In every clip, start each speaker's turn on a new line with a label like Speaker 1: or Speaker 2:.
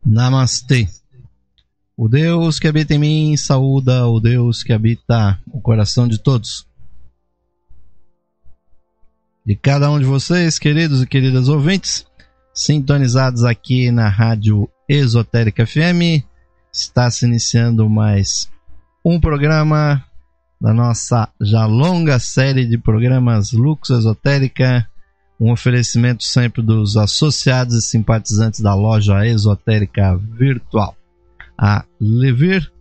Speaker 1: Namastê. O Deus que habita em mim saúda o Deus que habita o coração de todos. De cada um de vocês, queridos e queridas ouvintes, sintonizados aqui na Rádio Esotérica FM, está se iniciando mais um programa da nossa já longa série de programas Lux Esotérica, um oferecimento sempre dos associados e simpatizantes da loja esotérica virtual, a Levir.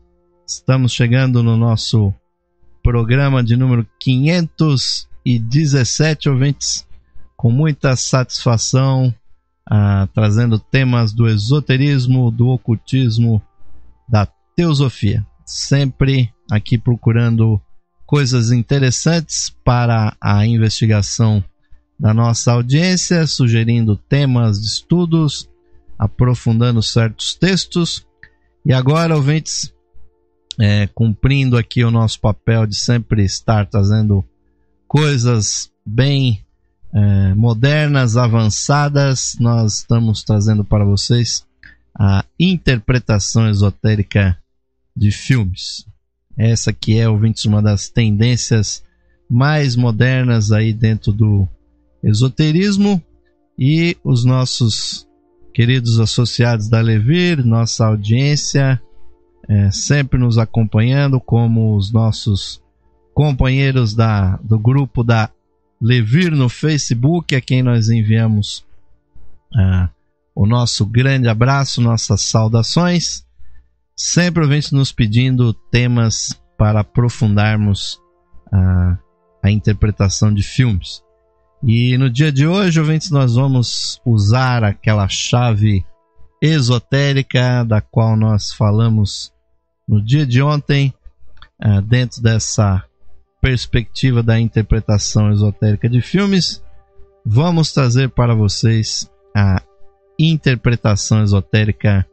Speaker 1: Estamos chegando no nosso programa de número 517, ouvintes, com muita satisfação, trazendo temas do esoterismo, do ocultismo, da teosofia, sempre aqui procurando coisas interessantes para a investigação da nossa audiência, sugerindo temas de estudos, aprofundando certos textos. E agora, ouvintes, cumprindo aqui o nosso papel de sempre estar trazendo coisas bem modernas, avançadas, nós estamos trazendo para vocês a interpretação esotérica de filmes. Essa que é, ouvintes, uma das tendências mais modernas aí dentro do esoterismo, e os nossos queridos associados da Levir, nossa audiência, sempre nos acompanhando, como os nossos companheiros do grupo da Levir no Facebook, a quem nós enviamos o nosso grande abraço, nossas saudações, sempre ouvintes nos pedindo temas para aprofundarmos a interpretação de filmes. E no dia de hoje, ouvintes, nós vamos usar aquela chave esotérica da qual nós falamos no dia de ontem, dentro dessa perspectiva da interpretação esotérica de filmes. Vamos trazer para vocês a interpretação esotérica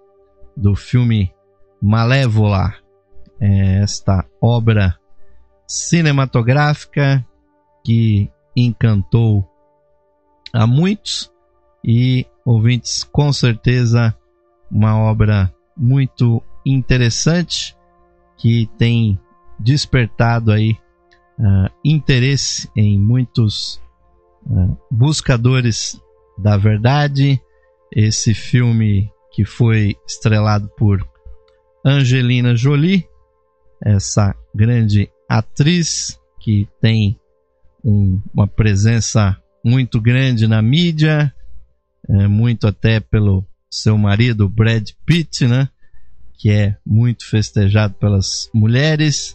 Speaker 1: do filme Malévola, esta obra cinematográfica que encantou a muitos, e, ouvintes, com certeza uma obra muito interessante que tem despertado aí interesse em muitos buscadores da verdade. Esse filme que foi estrelado por Angelina Jolie, essa grande atriz que tem uma presença muito grande na mídia, muito até pelo seu marido Brad Pitt, né, que é muito festejado pelas mulheres.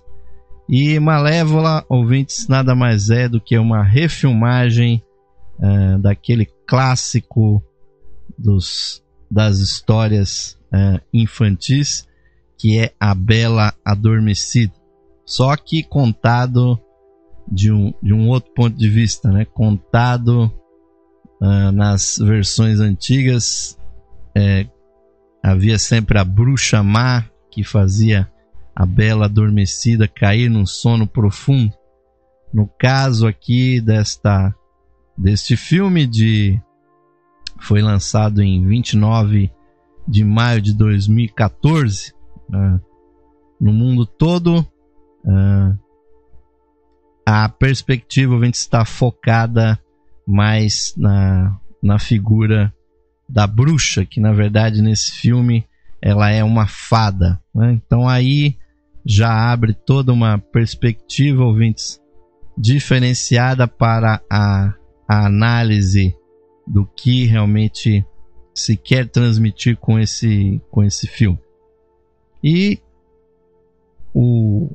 Speaker 1: E Malévola, ouvintes, nada mais é do que uma refilmagem daquele clássico das histórias infantis, que é A Bela Adormecida, só que contado de um outro ponto de vista, né? Contado nas versões antigas, havia sempre a bruxa má que fazia a Bela Adormecida cair num sono profundo. No caso aqui deste filme, foi lançado em 29 de maio de 2014, no mundo todo. A perspectiva está focada mais na figura da bruxa, que na verdade nesse filme ela é uma fada, né? Então aí já abre toda uma perspectiva, ouvintes, diferenciada para a análise do que realmente se quer transmitir com esse filme. E o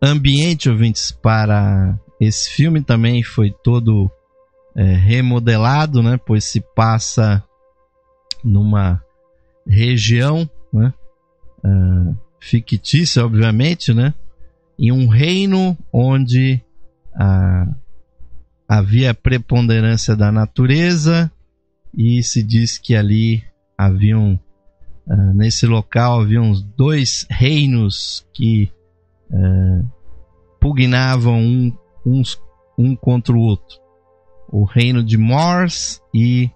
Speaker 1: ambiente, ouvintes, para esse filme também foi todo remodelado, né? Pois se passa numa região, né, fictícia, obviamente, né, em um reino onde havia preponderância da natureza, e se diz que ali nesse local haviam 2 reinos que pugnavam um contra o outro: o reino de Mors e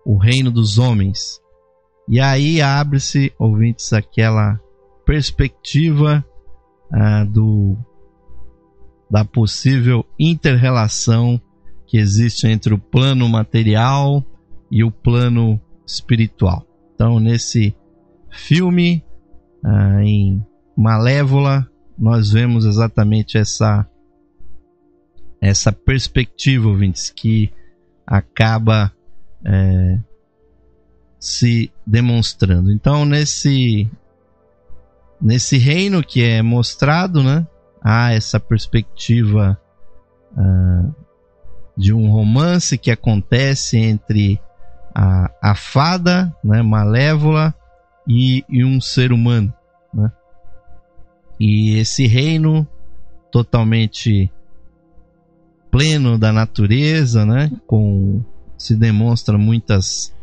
Speaker 1: o reino dos homens. E aí abre-se, ouvintes, aquela perspectiva da possível inter-relação que existe entre o plano material e o plano espiritual. Então, nesse filme, em Malévola, nós vemos exatamente essa perspectiva, ouvintes, que acaba se demonstrando. Então, nesse reino que é mostrado, né, há essa perspectiva de um romance que acontece entre a fada, né, Malévola, e um ser humano, né? E esse reino totalmente pleno da natureza, né, se demonstra muitas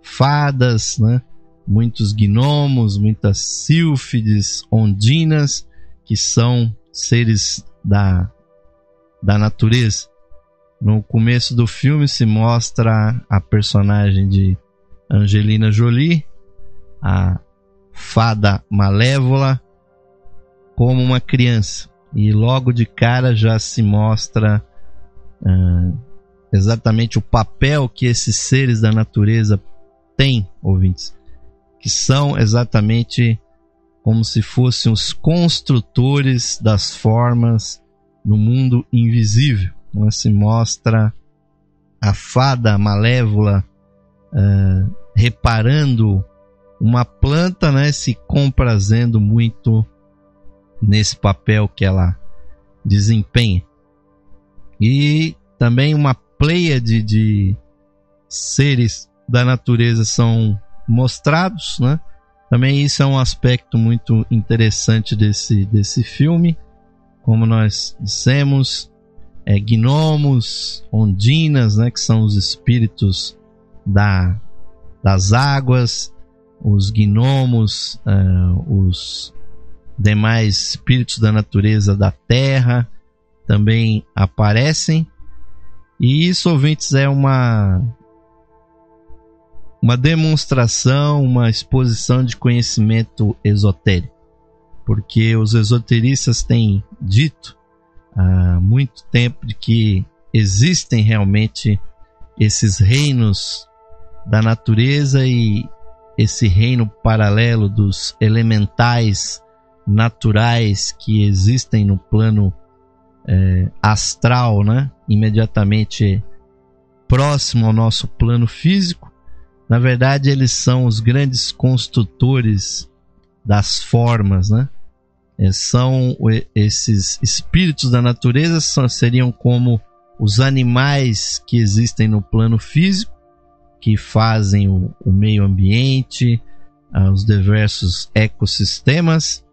Speaker 1: fadas, né, muitos gnomos, muitas sílfides, ondinas, que são seres da natureza. No começo do filme se mostra a personagem de Angelina Jolie, a fada Malévola, como uma criança. E logo de cara já se mostra exatamente o papel que esses seres da natureza têm, ouvintes, que são exatamente como se fossem os construtores das formas no mundo invisível. Se mostra a fada Malévola reparando uma planta, né, se comprazendo muito nesse papel que ela desempenha. E também uma pleiade de seres da natureza são mostrados, né? Também isso é um aspecto muito interessante desse filme. Como nós dissemos, gnomos, ondinas, né, que são os espíritos das águas, os gnomos, os demais espíritos da natureza da terra também aparecem. E isso, ouvintes, é uma demonstração, uma exposição de conhecimento esotérico, porque os esoteristas têm dito há muito tempo de que existem realmente esses reinos da natureza e esse reino paralelo dos elementais naturais que existem no plano astral, né? Imediatamente próximo ao nosso plano físico. Na verdade, eles são os grandes construtores das formas, né? São esses espíritos da natureza, seriam como os animais que existem no plano físico, que fazem o meio ambiente, os diversos ecossistemas,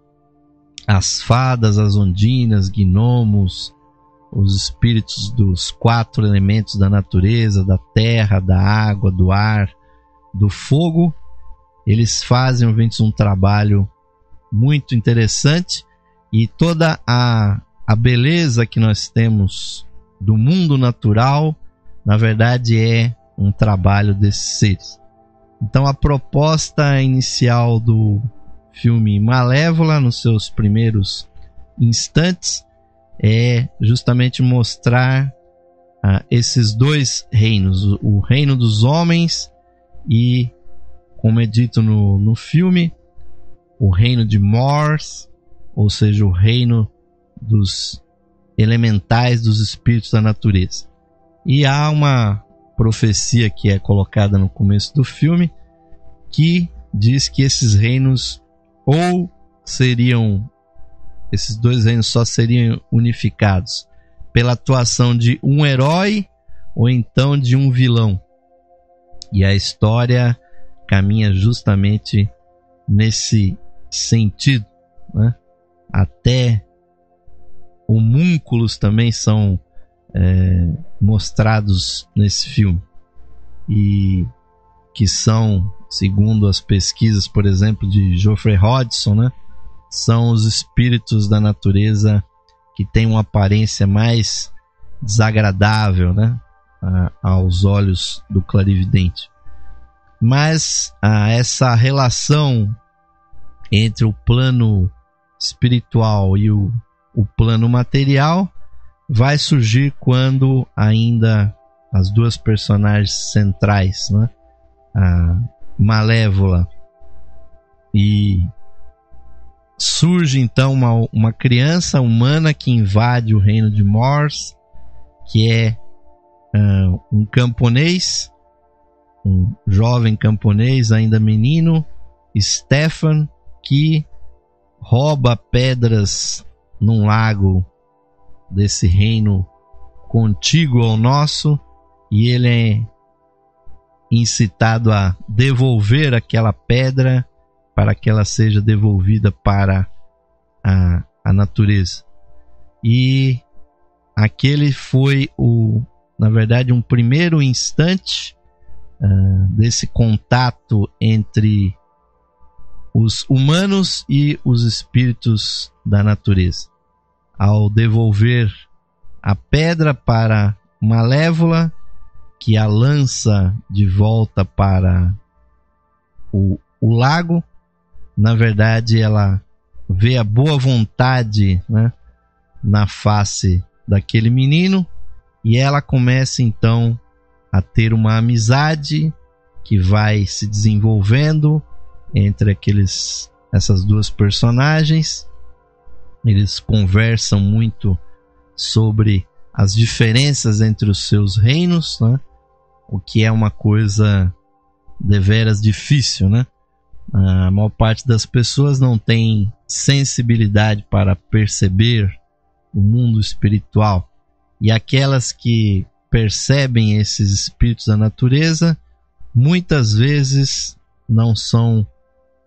Speaker 1: as fadas, as ondinas, gnomos, os espíritos dos 4 elementos da natureza, da terra, da água, do ar, do fogo. Eles fazem, ouvintes, um trabalho muito interessante, e toda a beleza que nós temos do mundo natural, na verdade, é um trabalho desses seres. Então, a proposta inicial do filme Malévola, nos seus primeiros instantes, é justamente mostrar esses dois reinos, o reino dos homens e, como é dito no filme, o reino de Mors, ou seja, o reino dos elementais, dos espíritos da natureza. E há uma profecia que é colocada no começo do filme, que diz que esses reinos esses dois reinos só seriam unificados pela atuação de um herói ou então de um vilão. E a história caminha justamente nesse sentido, né? Até homúnculos também são mostrados nesse filme, e que são, segundo as pesquisas, por exemplo, de Geoffrey Hodgson, né, são os espíritos da natureza que têm uma aparência mais desagradável, né, aos olhos do clarividente. Mas essa relação entre o plano espiritual e o plano material vai surgir quando ainda as duas personagens centrais, né? A Malévola, e surge então uma criança humana que invade o reino de Mors, que é um camponês, um jovem camponês ainda menino, Stefan, que rouba pedras num lago desse reino contíguo ao nosso, e ele é incitado a devolver aquela pedra para que ela seja devolvida para a natureza. E aquele foi na verdade, um primeiro instante desse contato entre os humanos e os espíritos da natureza. Ao devolver a pedra para Malévola, que a lança de volta para o lago, na verdade ela vê a boa vontade, né, na face daquele menino, e ela começa então a ter uma amizade que vai se desenvolvendo entre essas duas personagens. Eles conversam muito sobre as diferenças entre os seus reinos, né? O que é uma coisa deveras difícil, né? A maior parte das pessoas não tem sensibilidade para perceber o mundo espiritual, e aquelas que percebem esses espíritos da natureza muitas vezes não são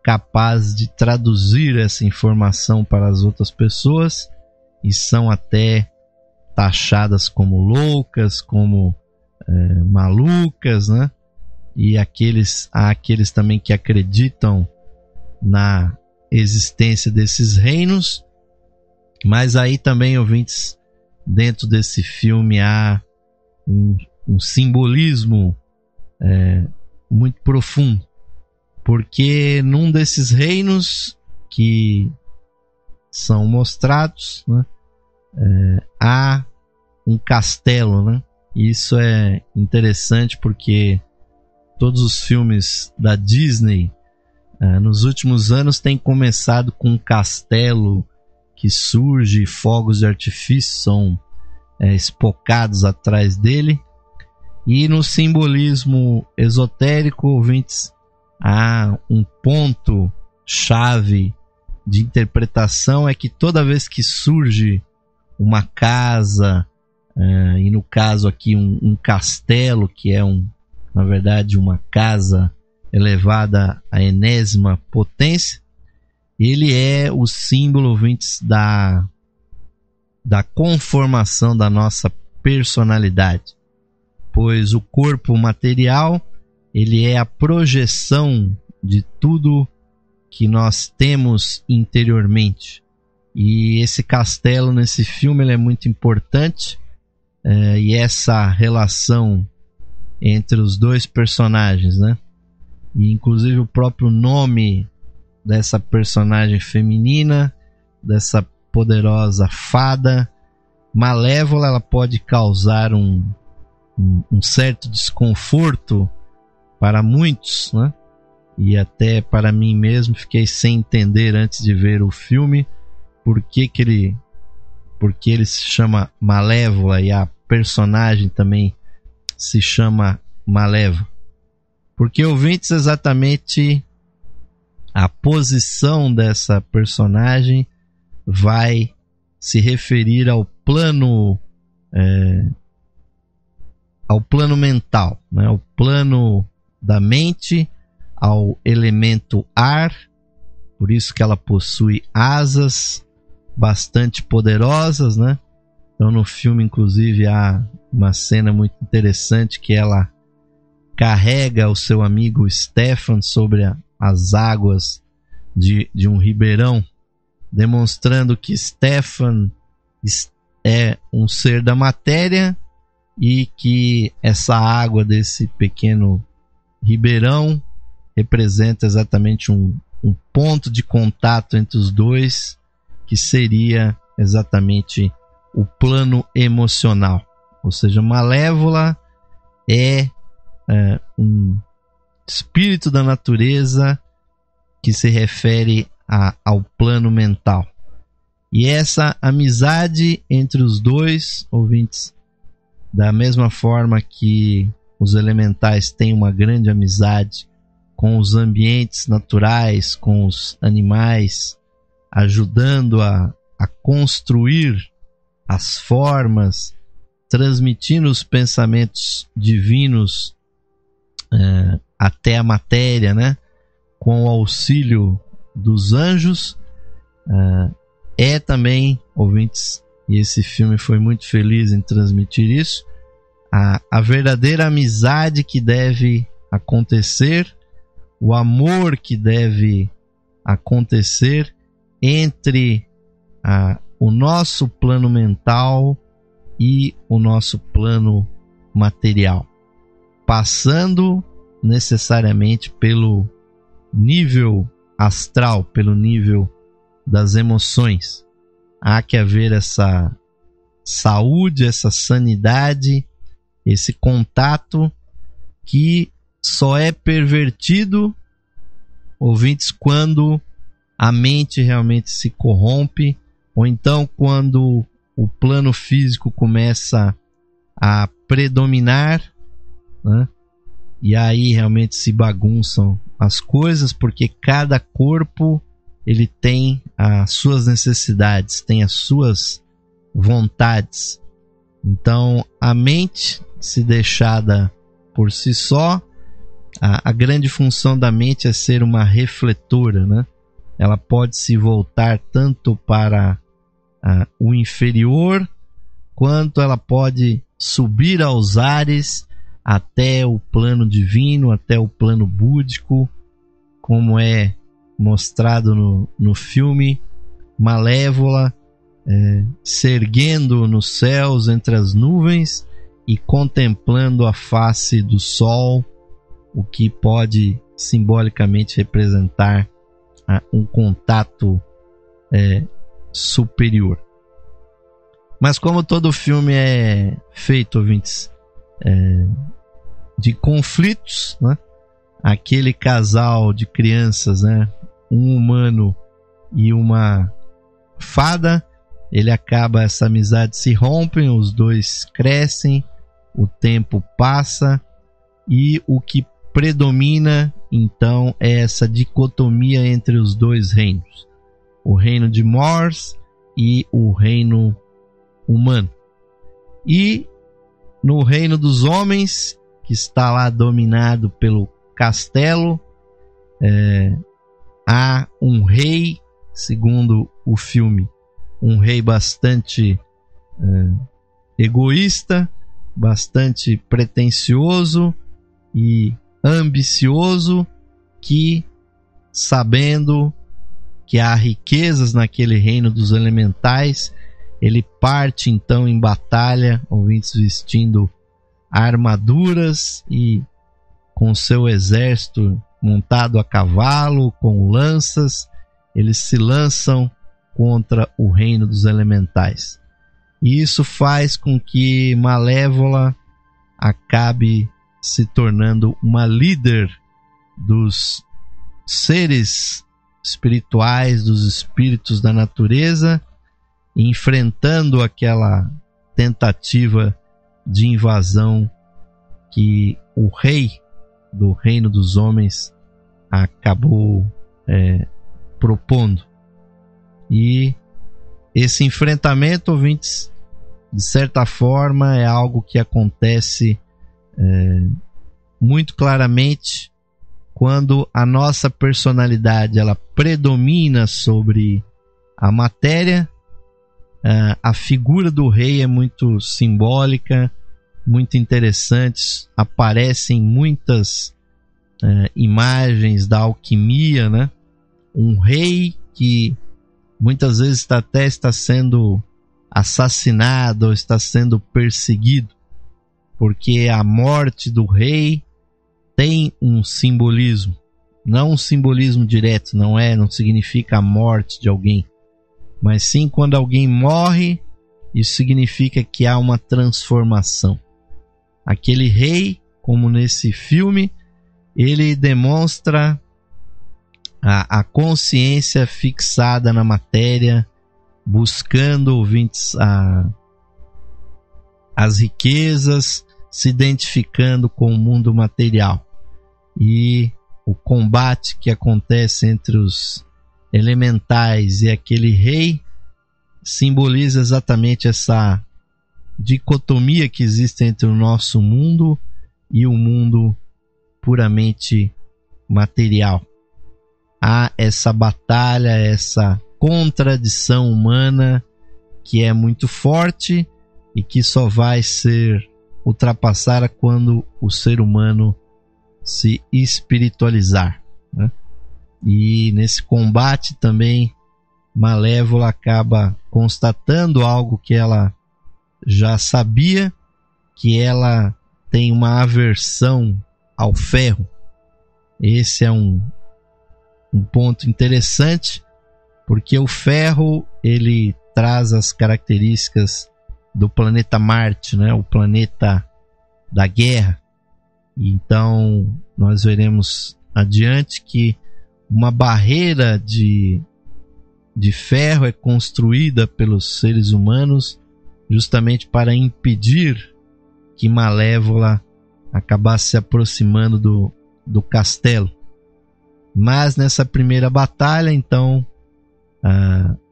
Speaker 1: capazes de traduzir essa informação para as outras pessoas, e são até taxadas como loucas, como malucas, né? E há aqueles também que acreditam na existência desses reinos. Mas aí também, ouvintes, dentro desse filme há um simbolismo muito profundo, porque num desses reinos que são mostrados, né, há um castelo, né? E isso é interessante porque todos os filmes da Disney nos últimos anos têm começado com um castelo que surge, fogos de artifício são espocados atrás dele. E no simbolismo esotérico, ouvintes, há um ponto chave de interpretação, é que toda vez que surge uma casa, e no caso aqui um castelo, que é na verdade uma casa elevada à enésima potência, ele é o símbolo, ouvintes, da conformação da nossa personalidade, pois o corpo material ele é a projeção de tudo que nós temos interiormente. E esse castelo nesse filme ele é muito importante, e essa relação entre os dois personagens, né? E inclusive o próprio nome dessa personagem feminina, dessa poderosa fada Malévola, ela pode causar um certo desconforto para muitos, né? E até para mim mesmo fiquei sem entender antes de ver o filme por que ele se chama Malévola e a personagem também se chama Malévola. Porque, ouvintes, exatamente a posição dessa personagem vai se referir ao plano mental, né? Ao plano da mente, ao elemento ar. Por isso que ela possui asas bastante poderosas, né? Então no filme inclusive há uma cena muito interessante que ela carrega o seu amigo Stefan sobre as águas de um ribeirão, demonstrando que Stefan é um ser da matéria e que essa água desse pequeno Ribeirão representa exatamente um ponto de contato entre os dois, que seria exatamente o plano emocional. Ou seja, Malévola é um espírito da natureza que se refere ao plano mental. E essa amizade entre os dois, ouvintes, da mesma forma que os elementais têm uma grande amizade com os ambientes naturais, com os animais, ajudando a construir as formas, transmitindo os pensamentos divinos até a matéria, né? Com o auxílio dos anjos. É também, ouvintes, e esse filme foi muito feliz em transmitir isso, a verdadeira amizade que deve acontecer, o amor que deve acontecer entre o nosso plano mental e o nosso plano material, passando necessariamente pelo nível astral, pelo nível das emoções. Há que haver essa saúde, essa sanidade, esse contato que só é pervertido, ouvintes, quando a mente realmente se corrompe, ou então quando o plano físico começa a predominar, né? E aí realmente se bagunçam as coisas, porque cada corpo ele tem as suas necessidades, tem as suas vontades. Então a mente, se deixada por si só, a grande função da mente é ser uma refletora, né? Ela pode se voltar tanto para o inferior, quanto ela pode subir aos ares até o plano divino, até o plano búdico, como é mostrado no filme. Malévola se erguendo nos céus entre as nuvens e contemplando a face do sol, o que pode simbolicamente representar um contato superior. Mas como todo filme é feito, ouvintes, de conflitos, né? Aquele casal de crianças, né? Um humano e uma fada, essa amizade se rompe, os dois crescem, o tempo passa e o que predomina então é essa dicotomia entre os dois reinos, o reino de Mors e o reino humano. E no reino dos homens, que está lá dominado pelo castelo, há um rei, segundo o filme, um rei bastante egoísta, bastante pretensioso e ambicioso, que, sabendo que há riquezas naquele reino dos elementais, ele parte então em batalha, ouvintes, vestindo armaduras e com seu exército montado a cavalo, com lanças, eles se lançam contra o reino dos elementais. E isso faz com que Malévola acabe se tornando uma líder dos seres espirituais, dos espíritos da natureza, enfrentando aquela tentativa de invasão que o rei do reino dos homens acabou propondo. E esse enfrentamento, ouvintes, de certa forma é algo que acontece muito claramente quando a nossa personalidade ela predomina sobre a matéria. A figura do rei é muito simbólica, muito interessante, aparecem muitas imagens da alquimia, né? Um rei que muitas vezes está sendo assassinado ou está sendo perseguido, porque a morte do rei tem um simbolismo, não um simbolismo direto, não significa a morte de alguém, mas sim quando alguém morre, isso significa que há uma transformação. Aquele rei, como nesse filme, ele demonstra a consciência fixada na matéria, buscando as riquezas, se identificando com o mundo material. E o combate que acontece entre os elementais e aquele rei simboliza exatamente essa dicotomia que existe entre o nosso mundo e o mundo puramente material. Há essa batalha, essa contradição humana que é muito forte e que só vai ser ultrapassada quando o ser humano se espiritualizar, né? E nesse combate também Malévola acaba constatando algo que ela já sabia, que ela tem uma aversão ao ferro. Esse é um ponto interessante, porque o ferro ele traz as características do planeta Marte, né? O planeta da guerra. Então nós veremos adiante que uma barreira de ferro é construída pelos seres humanos justamente para impedir que Malévola acabasse se aproximando do castelo. Mas nessa primeira batalha, então,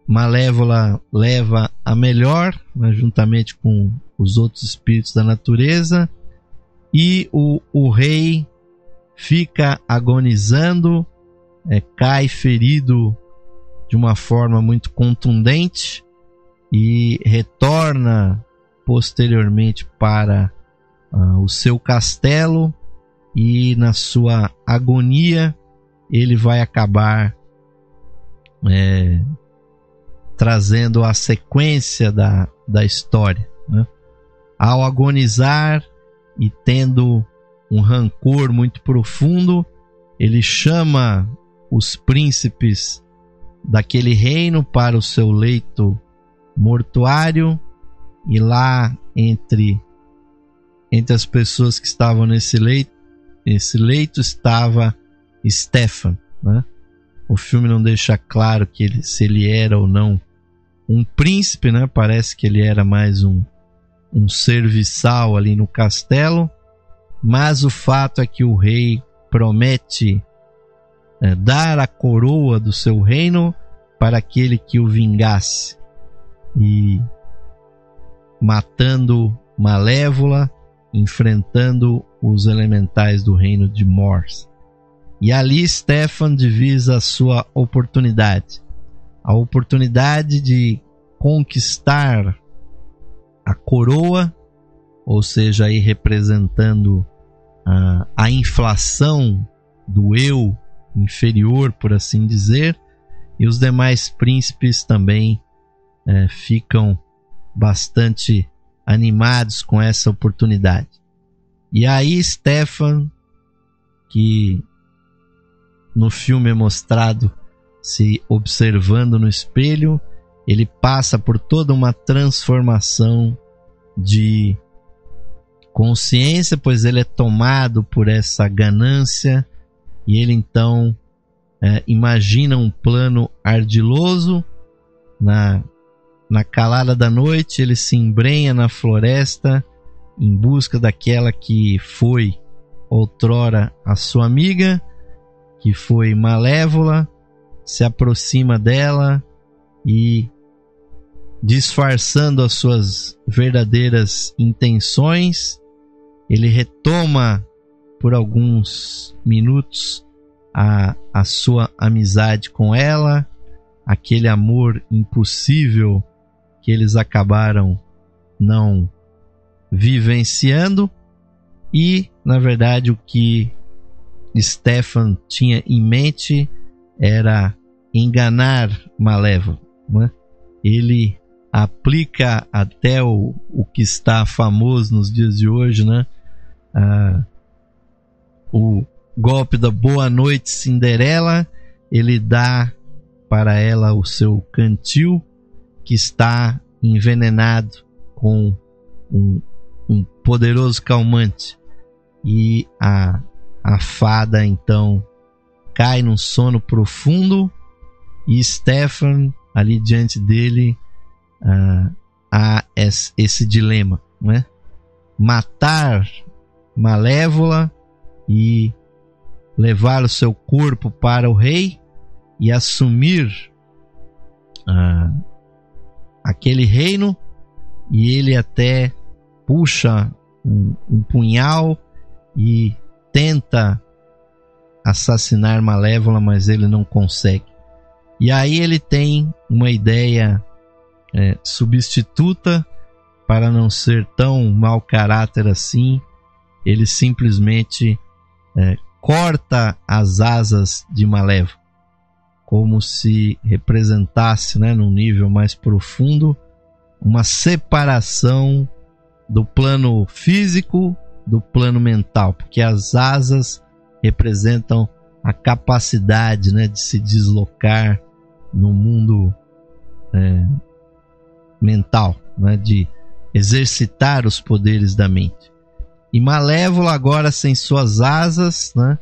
Speaker 1: Malévola leva a melhor, né, juntamente com os outros espíritos da natureza, e o rei fica agonizando, cai ferido de uma forma muito contundente e retorna posteriormente para o seu castelo, e na sua agonia ele vai acabar trazendo a sequência da história, né? Ao agonizar e tendo um rancor muito profundo, ele chama os príncipes daquele reino para o seu leito mortuário, e lá entre as pessoas que estavam nesse leito estava Stefan, né? O filme não deixa claro se ele era ou não um príncipe, né? Parece que ele era mais um serviçal ali no castelo, mas o fato é que o rei promete dar a coroa do seu reino para aquele que o vingasse, e matando Malévola, enfrentando os elementais do reino de Mors. E ali Stefan divisa a sua oportunidade, a oportunidade de conquistar a coroa, ou seja, aí representando a inflação do eu inferior, por assim dizer, e os demais príncipes também ficam bastante animados com essa oportunidade. E aí Stefan, que no filme é mostrado se observando no espelho, ele passa por toda uma transformação de consciência, pois ele é tomado por essa ganância, e ele então imagina um plano ardiloso. Na calada da noite ele se embrenha na floresta em busca daquela que foi outrora a sua amiga, que foi Malévola, se aproxima dela e, disfarçando as suas verdadeiras intenções, ele retoma por alguns minutos a sua amizade com ela, aquele amor impossível que eles acabaram não vivenciando. E, na verdade, o que Stefan tinha em mente era enganar Malévola, né? Ele aplica até o que está famoso nos dias de hoje, né? o golpe da Boa Noite Cinderela, ele dá para ela o seu cantil, que está envenenado com um poderoso calmante. E a fada então cai num sono profundo, e Stefan, ali diante dele, há esse dilema, né? Matar Malévola e levar o seu corpo para o rei e assumir aquele reino, e ele até puxa um punhal e tenta assassinar Malévola, mas ele não consegue. E aí ele tem uma ideia substituta para não ser tão mau caráter assim. Ele simplesmente corta as asas de Malévola, como se representasse, né, num nível mais profundo, uma separação do plano físico do plano mental, porque as asas representam a capacidade, né, de se deslocar no mundo mental, né, de exercitar os poderes da mente. E Malévola, agora sem suas asas, né,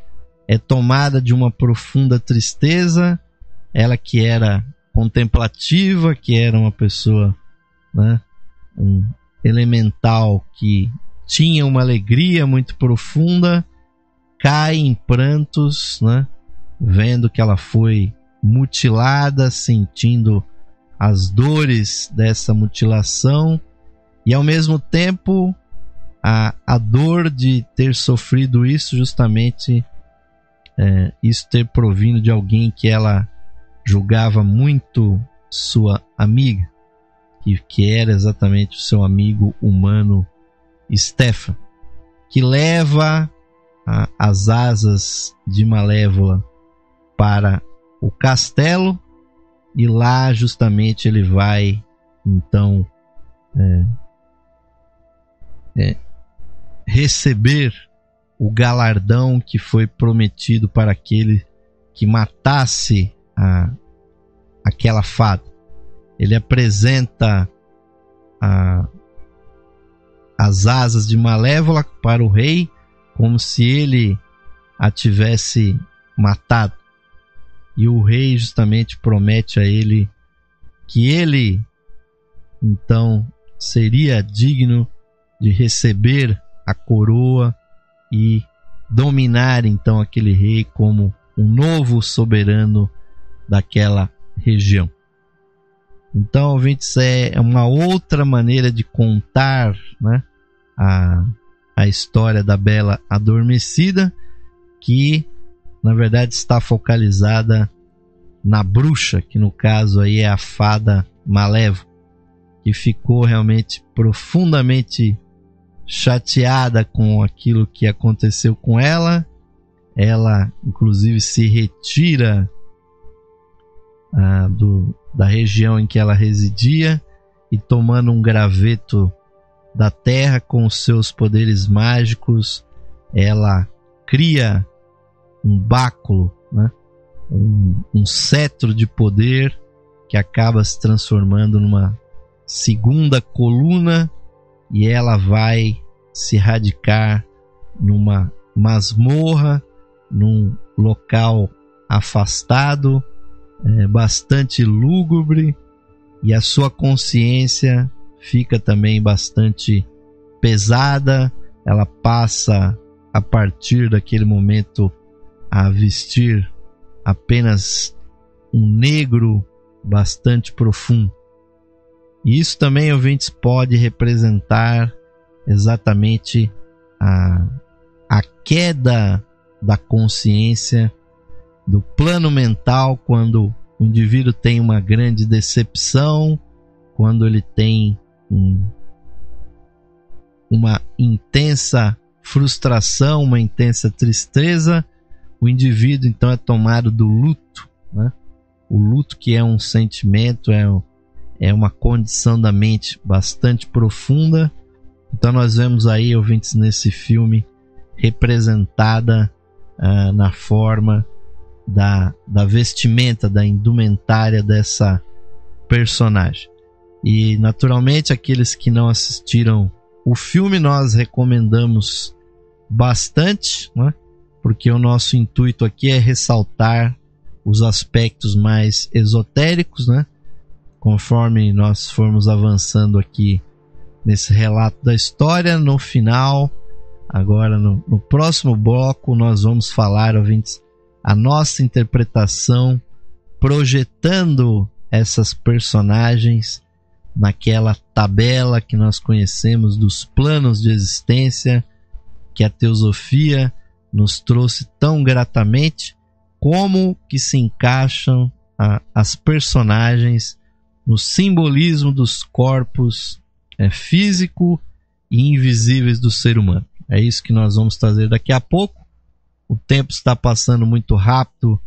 Speaker 1: é tomada de uma profunda tristeza. Ela que era contemplativa, que era uma pessoa, né, um elemental que tinha uma alegria muito profunda, cai em prantos, né, vendo que ela foi mutilada, sentindo as dores dessa mutilação, e ao mesmo tempo a dor de ter sofrido isso, justamente isso ter provindo de alguém que ela julgava muito sua amiga, que era exatamente o seu amigo humano Stefan, que leva as asas de Malévola para o castelo, e lá justamente ele vai então receber o galardão que foi prometido para aquele que matasse aquela fada. Ele apresenta as asas de Malévola para o rei, como se ele a tivesse matado. E o rei justamente promete a ele que ele então seria digno de receber a coroa e dominar então aquele rei como um novo soberano daquela região. Então, ouvintes, é uma outra maneira de contar, né, a história da Bela Adormecida, que na verdade está focalizada na bruxa, que no caso aí é a fada Malévola, que ficou realmente profundamente chateada com aquilo que aconteceu com ela. Ela inclusive se retira da região em que ela residia, e tomando um graveto da terra com os seus poderes mágicos, ela cria um báculo, né? um cetro de poder que acaba se transformando numa segunda coluna, e ela vai se radicar numa masmorra, num local afastado, bastante lúgubre, e a sua consciência fica também bastante pesada. Ela passa, a partir daquele momento, a vestir apenas um negro bastante profundo. E isso também, ouvintes, pode representar exatamente a queda da consciência do plano mental, quando o indivíduo tem uma grande decepção, quando ele tem uma intensa frustração, uma intensa tristeza. O indivíduo então é tomado do luto, né? O luto, que é um sentimento, é uma condição da mente bastante profunda. Então nós vemos aí, ouvintes, nesse filme representada na forma da vestimenta, da indumentária dessa personagem. E naturalmente aqueles que não assistiram o filme nós recomendamos bastante, né? Porque o nosso intuito aqui é ressaltar os aspectos mais esotéricos, né? Conforme nós formos avançando aqui nesse relato da história, no final, agora no próximo bloco, nós vamos falar, ouvintes, a nossa interpretação, projetando essas personagens naquela tabela que nós conhecemos dos planos de existência que a teosofia nos trouxe tão gratamente, como que se encaixam as personagens no simbolismo dos corpos físico e invisíveis do ser humano. É isso que nós vamos trazer daqui a pouco. O tempo está passando muito rápido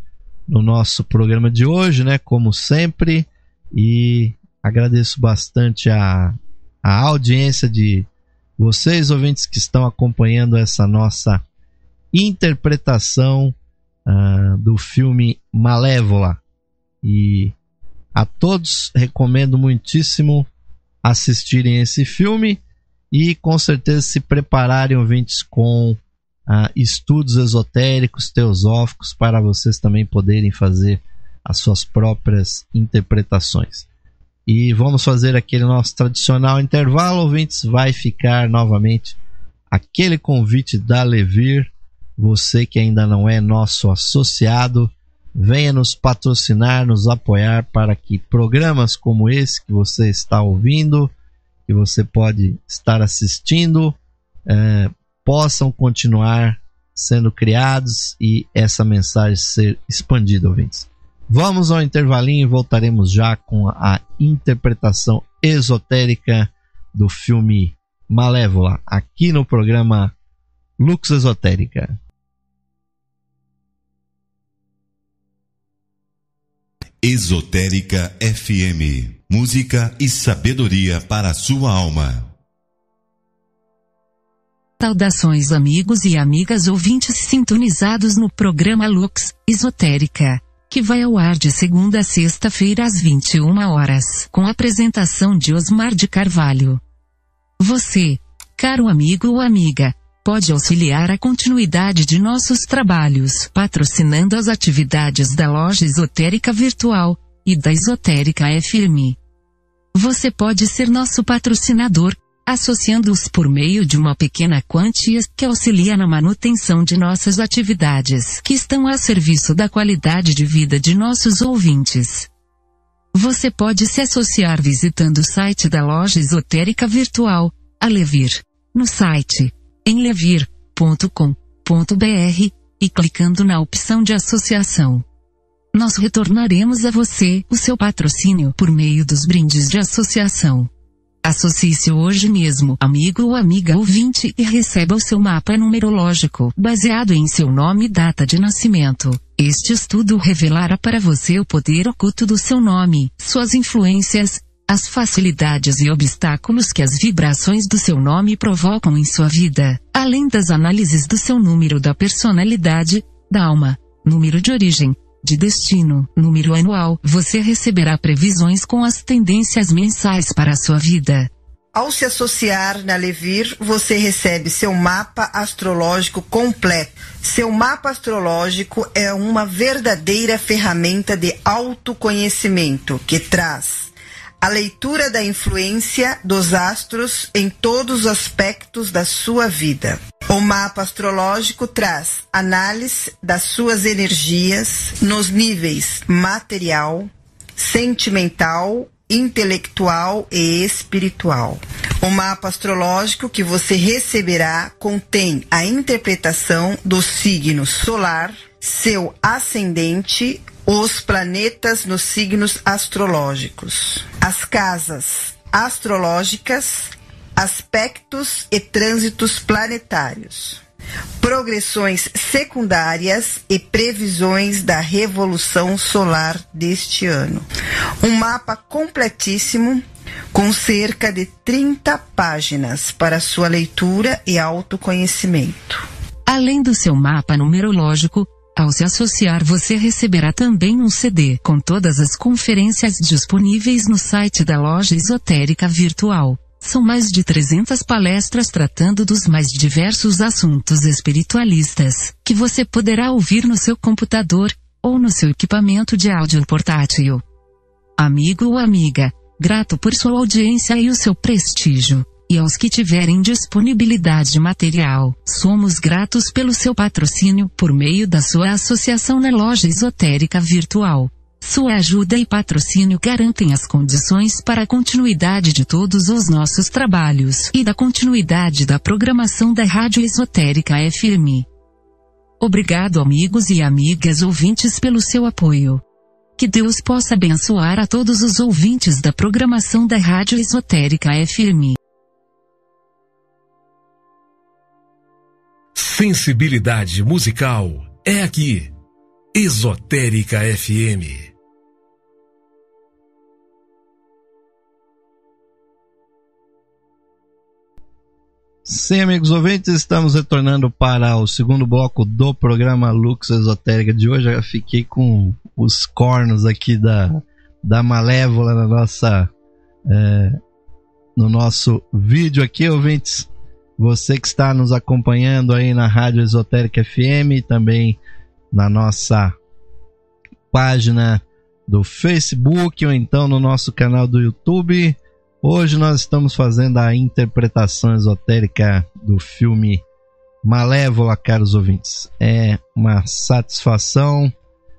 Speaker 1: no nosso programa de hoje, né? Como sempre, e agradeço bastante a audiência de vocês, ouvintes, que estão acompanhando essa nossa interpretação do filme Malévola. E a todos recomendo muitíssimo assistirem esse filme e com certeza se prepararem, ouvintes, com estudos esotéricos, teosóficos, para vocês também poderem fazer as suas próprias interpretações. E vamos fazer aquele nosso tradicional intervalo, ouvintes. Vai ficar novamente aquele convite da Levir. Você que ainda não é nosso associado, venha nos patrocinar, nos apoiar, para que programas como esse que você está ouvindo, que você pode estar assistindo, possam continuar sendo criados e essa mensagem ser expandida, ouvintes. Vamos ao intervalinho e voltaremos já com a interpretação esotérica do filme Malévola, aqui no programa Lux Esotérica.
Speaker 2: Esotérica FM, música e sabedoria para a sua alma.
Speaker 3: Saudações, amigos e amigas ouvintes sintonizados no programa Lux Esotérica, que vai ao ar de segunda a sexta-feira às 21 horas, com a apresentação de Osmar de Carvalho. Você, caro amigo ou amiga, pode auxiliar a continuidade de nossos trabalhos, patrocinando as atividades da Loja Esotérica Virtual e da Esotérica FM. Você pode ser nosso patrocinador, associando-os por meio de uma pequena quantia que auxilia na manutenção de nossas atividades, que estão a serviço da qualidade de vida de nossos ouvintes. Você pode se associar visitando o site da Loja Esotérica Virtual, a Levir, no site em levir.com.br, e clicando na opção de associação. Nós retornaremos a você o seu patrocínio por meio dos brindes de associação. Associe-se hoje mesmo, amigo ou amiga ouvinte, e receba o seu mapa numerológico, baseado em seu nome e data de nascimento. Este estudo revelará para você o poder oculto do seu nome, suas influências, as facilidades e obstáculos que as vibrações do seu nome provocam em sua vida, além das análises do seu número da personalidade, da alma, número de origem, de destino, número anual. Você receberá previsões com as tendências mensais para a sua vida.
Speaker 4: Ao se associar na Levir, você recebe seu mapa astrológico completo. Seu mapa astrológico é uma verdadeira ferramenta de autoconhecimento que traz a leitura da influência dos astros em todos os aspectos da sua vida. O mapa astrológico traz análise das suas energias nos níveis material, sentimental, intelectual e espiritual. O mapa astrológico que você receberá contém a interpretação do signo solar, seu ascendente, os planetas nos signos astrológicos, as casas astrológicas, aspectos e trânsitos planetários, progressões secundárias e previsões da revolução solar deste ano. Um mapa completíssimo com cerca de 30 páginas para sua leitura e autoconhecimento.
Speaker 3: Além do seu mapa numerológico, ao se associar você receberá também um CD com todas as conferências disponíveis no site da Loja Esotérica Virtual. São mais de 300 palestras tratando dos mais diversos assuntos espiritualistas, que você poderá ouvir no seu computador, ou no seu equipamento de áudio portátil. Amigo ou amiga, grato por sua audiência e o seu prestígio. E aos que tiverem disponibilidade material, somos gratos pelo seu patrocínio por meio da sua associação na Loja Esotérica Virtual. Sua ajuda e patrocínio garantem as condições para a continuidade de todos os nossos trabalhos e da continuidade da programação da Rádio Esotérica FM. Obrigado, amigos e amigas ouvintes, pelo seu apoio. Que Deus possa abençoar a todos os ouvintes da programação da Rádio Esotérica FM.
Speaker 5: Sensibilidade musical é aqui. Esotérica FM.
Speaker 1: Sim, amigos ouvintes, estamos retornando para o segundo bloco do programa Lux Esotérica de hoje. Eu fiquei com os cornos aqui da Malévola na nossa, no nosso vídeo aqui, ouvintes. Você que está nos acompanhando aí na Rádio Esotérica FM, também na nossa página do Facebook ou então no nosso canal do YouTube. Hoje nós estamos fazendo a interpretação esotérica do filme Malévola, caros ouvintes. É uma satisfação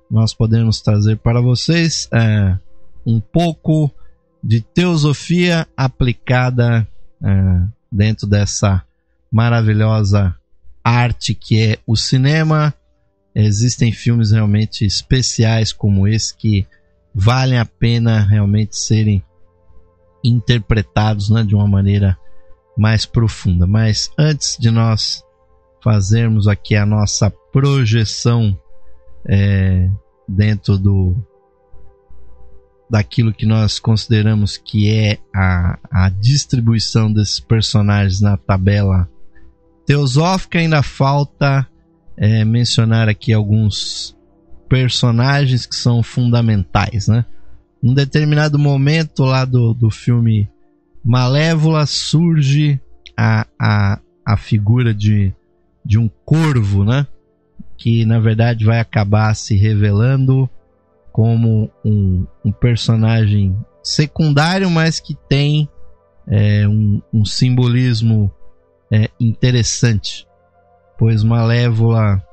Speaker 1: nós podemos trazer para vocês um pouco de teosofia aplicada dentro dessa maravilhosa arte que é o cinema. Existem filmes realmente especiais como esse que valem a pena realmente serem interpretados, né, de uma maneira mais profunda. Mas antes de nós fazermos aqui a nossa projeção dentro daquilo que nós consideramos que é a distribuição desses personagens na tabela teosófica, ainda falta mencionar aqui alguns personagens que são fundamentais, né? Num determinado momento lá do filme Malévola surge a figura de um corvo, né? Que na verdade vai acabar se revelando como um personagem secundário, mas que tem um simbolismo interessante, pois Malévola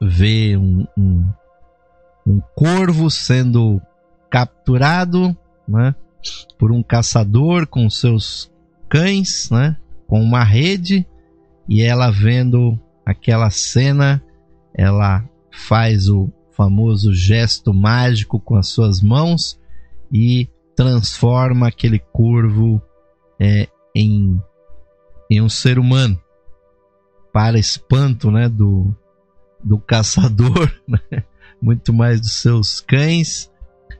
Speaker 1: vê um corvo sendo capturado, né, por um caçador com seus cães, né, com uma rede, e ela vendo aquela cena, ela faz o famoso gesto mágico com as suas mãos e transforma aquele corvo em um ser humano, para espanto, né, do caçador, né, muito mais dos seus cães.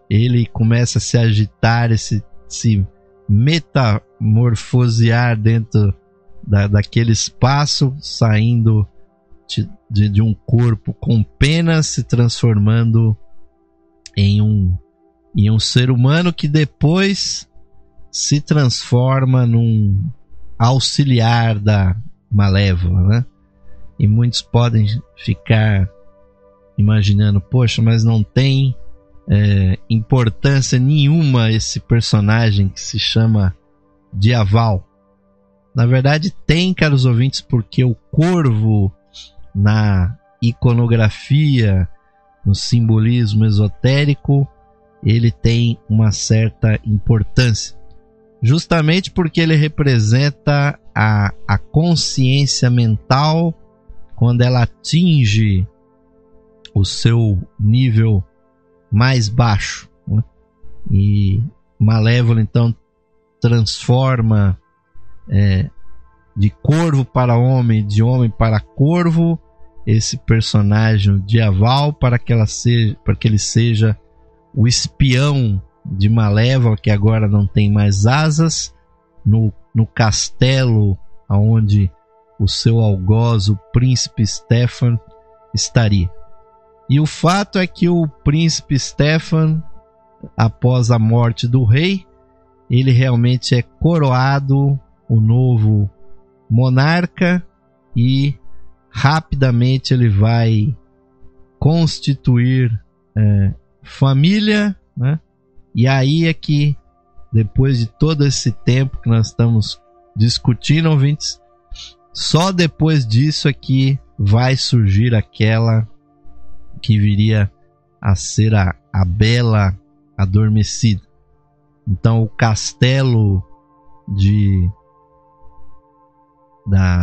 Speaker 1: Ele começa a se agitar, se metamorfosear dentro daquele espaço, saindo de um corpo com penas, se transformando em um ser humano que depois se transforma num auxiliar da Malévola, né? E muitos podem ficar imaginando, poxa, mas não tem importância nenhuma esse personagem que se chama Dyaval. Na verdade tem, caros ouvintes, porque o corvo na iconografia, no simbolismo esotérico, ele tem uma certa importância, justamente porque ele representa a consciência mental quando ela atinge o seu nível mais baixo, né? E Malévola então transforma de corvo para homem, de homem para corvo, esse personagem Dyaval, para que ele seja o espião de Malévola, que agora não tem mais asas, no castelo onde o seu algoz, o príncipe Stefan, estaria. E o fato é que o príncipe Stefan, após a morte do rei, ele realmente é coroado o novo monarca e rapidamente ele vai constituir família, né? E aí é que, depois de todo esse tempo que nós estamos discutindo, ouvintes, só depois disso é que vai surgir aquela que viria a ser a Bela Adormecida. Então o castelo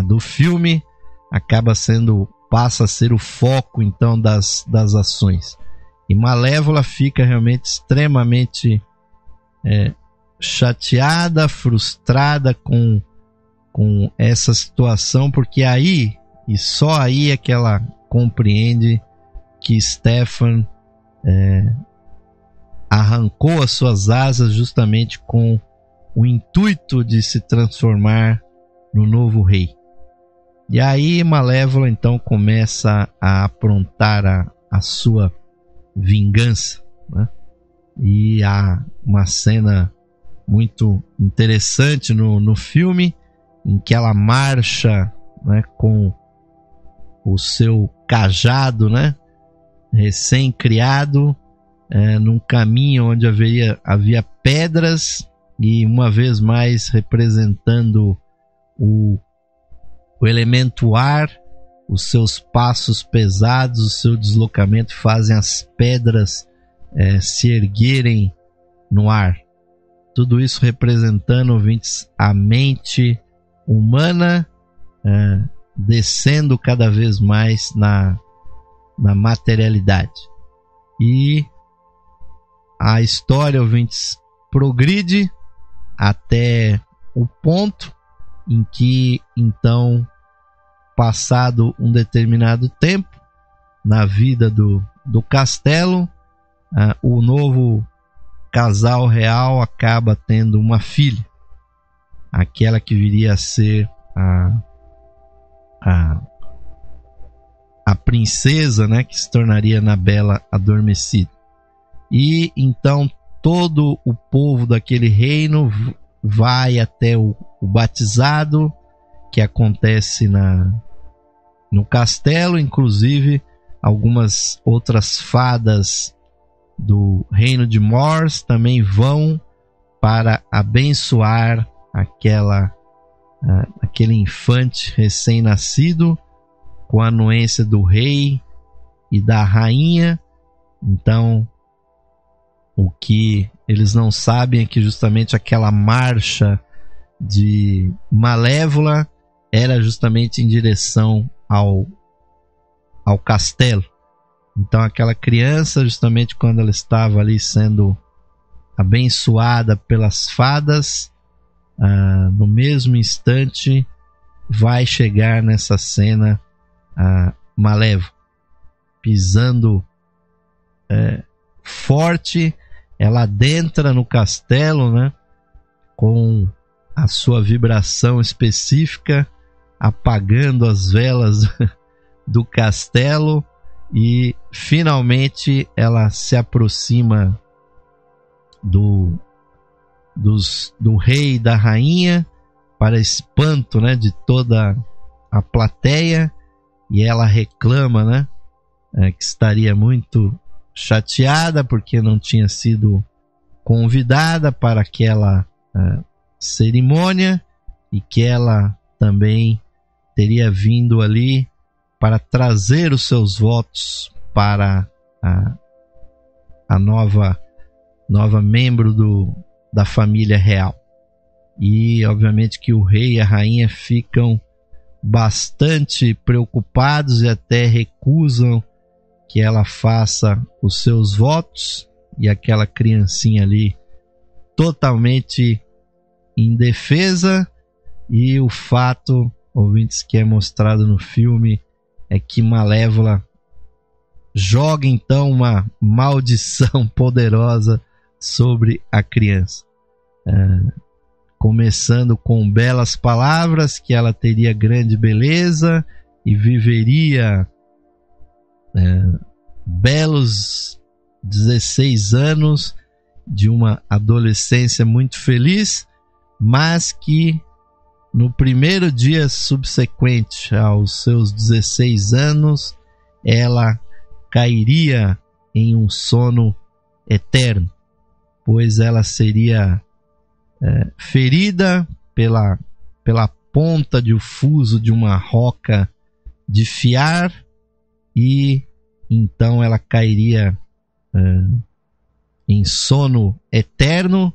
Speaker 1: do filme passa a ser o foco então das ações. E Malévola fica realmente extremamente chateada, frustrada com essa situação, porque aí, e só aí, é que ela compreende que Stefan arrancou as suas asas justamente com o intuito de se transformar no novo rei. E aí Malévola então começa a aprontar a sua vingança, né? E há uma cena muito interessante no filme, em que ela marcha, né, com o seu cajado, né, recém-criado, num caminho onde havia pedras, e uma vez mais representando o elemento ar. Os seus passos pesados, o seu deslocamento fazem as pedras se erguerem no ar. Tudo isso representando, ouvintes, a mente humana descendo cada vez mais na materialidade. E a história, ouvintes, progride até o ponto em que, então, passado um determinado tempo na vida do castelo, o novo casal real acaba tendo uma filha, aquela que viria a ser a princesa, né, que se tornaria na Bela Adormecida. E então todo o povo daquele reino vai até o batizado, que acontece no castelo. Inclusive algumas outras fadas do reino de Mors também vão para abençoar aquele infante recém-nascido com a anuência do rei e da rainha. Então, o que eles não sabem é que justamente aquela marcha de Malévola era justamente em direção ao castelo. Então aquela criança, justamente quando ela estava ali sendo abençoada pelas fadas, no mesmo instante vai chegar nessa cena a Malévola, pisando forte. Ela adentra no castelo, né, com a sua vibração específica, apagando as velas do castelo, e finalmente ela se aproxima do rei e da rainha, para espanto, né, de toda a plateia, e ela reclama, né, que estaria muito chateada porque não tinha sido convidada para aquela cerimônia, e que ela também teria vindo ali para trazer os seus votos para a nova membro da família real. E obviamente que o rei e a rainha ficam bastante preocupados e até recusam que ela faça os seus votos, e aquela criancinha ali totalmente indefesa. E o fato, ouvintes, que é mostrado no filme é que Malévola joga então uma maldição poderosa sobre a criança, começando com belas palavras, que ela teria grande beleza e viveria belos 16 anos de uma adolescência muito feliz, mas que no primeiro dia subsequente aos seus 16 anos, ela cairia em um sono eterno, pois ela seria ferida pela ponta de fuso de uma roca de fiar, e então ela cairia em sono eterno.